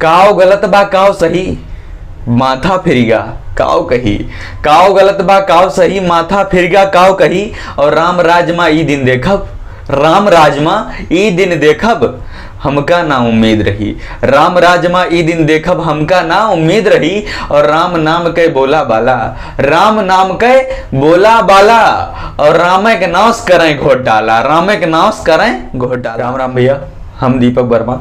काव गलत बा काव सही माथा फिरिगा काव कही। काव गलत बा काव सही माथा फिरगा काव कही। और राम राजमा ई दिन देखब, राम राजमा ई दिन देखब हमका ना उम्मीद रही। राम राजमा ई दिन देखब हमका ना उम्मीद रही। और राम नाम के बोला बाला, राम नाम के बोला बाला। और राम के नाश करें घोटाला, राम के नाश करें घोटाला। राम राम भैया, हम दीपक वर्मा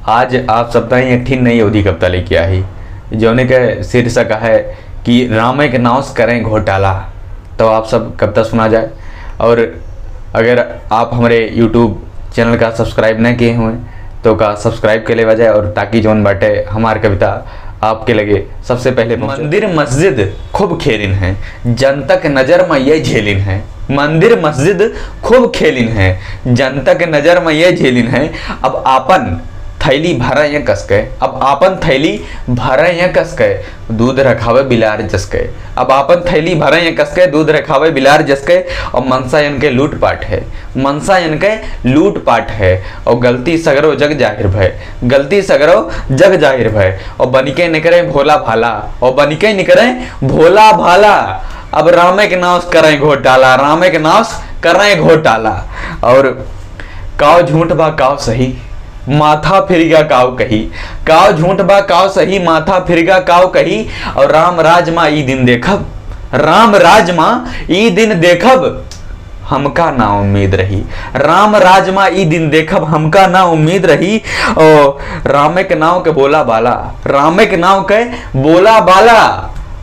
आज आप सब ताई एक ठीक नई अवधि कविता लेके आई जोने के शीर्षक है कि राम के नाश करें घोटाला। तो आप सब कविता सुना जाए। और अगर आप हमारे YouTube चैनल का सब्सक्राइब न किए हुए तो का सब्सक्राइब के लिए वजह और ताकि जोन बाटे हमार कविता आपके लगे सबसे पहले। मंदिर मस्जिद खूब खेलिन है जनता के नजर में ये झेलिन है। मंदिर मस्जिद खूब खेलिन है जनता के नजर में ये झेलिन है। अब आपन थैली भरा ये कस के, अब आपन थैली भरा ये कस के दूध रखावे बिलार जस के। अब आपन थैली भरा ये कस के दूध रखावे बिलार जस के। और मनसा इनके लूट पाट है, मनसा इनके लूट पाट है। और गलती सगरो जग जाहिर भय, गलती सगरो जग जाहिर भय। और बनिके निकरे भोला भाला, और बनिके निकरे भोला भाला। अब रामे के नाश करें घोटाला, रामे के नाश करें घोटाला। और काव झूठ बा काव सही माथा फिरगा काव कही। काव झूठ बा काव सही माथा फिरगा काव कही। और राम राजमा ई दिन देखब, राम राजमा ई दिन देखब हमका ना उम्मीद रही। राम राजमा ई दिन देखब हमका ना उम्मीद रही। और रामे के नाव के बोला बाला, रामे के नाव के बोला बाला।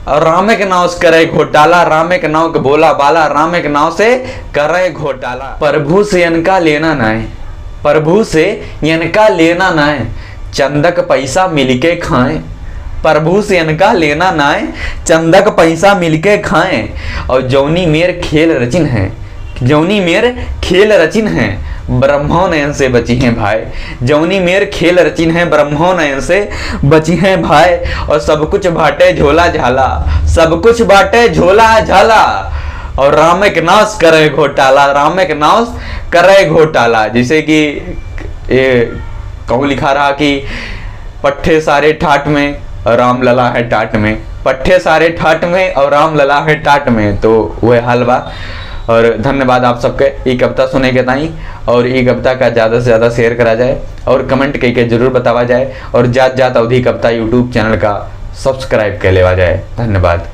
और रामे के नाव से करे घोटाला, रामे के नाव के बोला बाला, रामे के नाव से करे घोटाला। प्रभु से इनका लेना नहीं, प्रभु से इनका लेना नहीं चंदक पैसा मिलके खाएं। प्रभु से इनका लेना नहीं चंदक पैसा मिलके खाएं। और जौनी मेर खेल रचिन है, जौनी मेर खेल रचिन है ब्रह्मो नयन से बची हैं भाई। जौनी मेर खेल रचिन है ब्रह्मो नयन से बची हैं भाई। और सब कुछ बाटे झोला झाला, सब कुछ बाटे झोला झाला। और राम के नाश करे घोटाला, राम के नाश करे घोटाला। जैसे कि ये कहूँ लिखा रहा कि पट्ठे सारे ठाट में और राम लला है टाट में, पट्ठे सारे ठाट में और राम लला है टाट में। तो वह हाल बा। और धन्यवाद आप सबके ये कविता सुने के ताई। और ये कविता का ज़्यादा से ज़्यादा शेयर करा जाए और कमेंट करके जरूर बतावा जाए। और जात जात अवधि कविता YouTube चैनल का सब्सक्राइब कर लेवा जाए। धन्यवाद।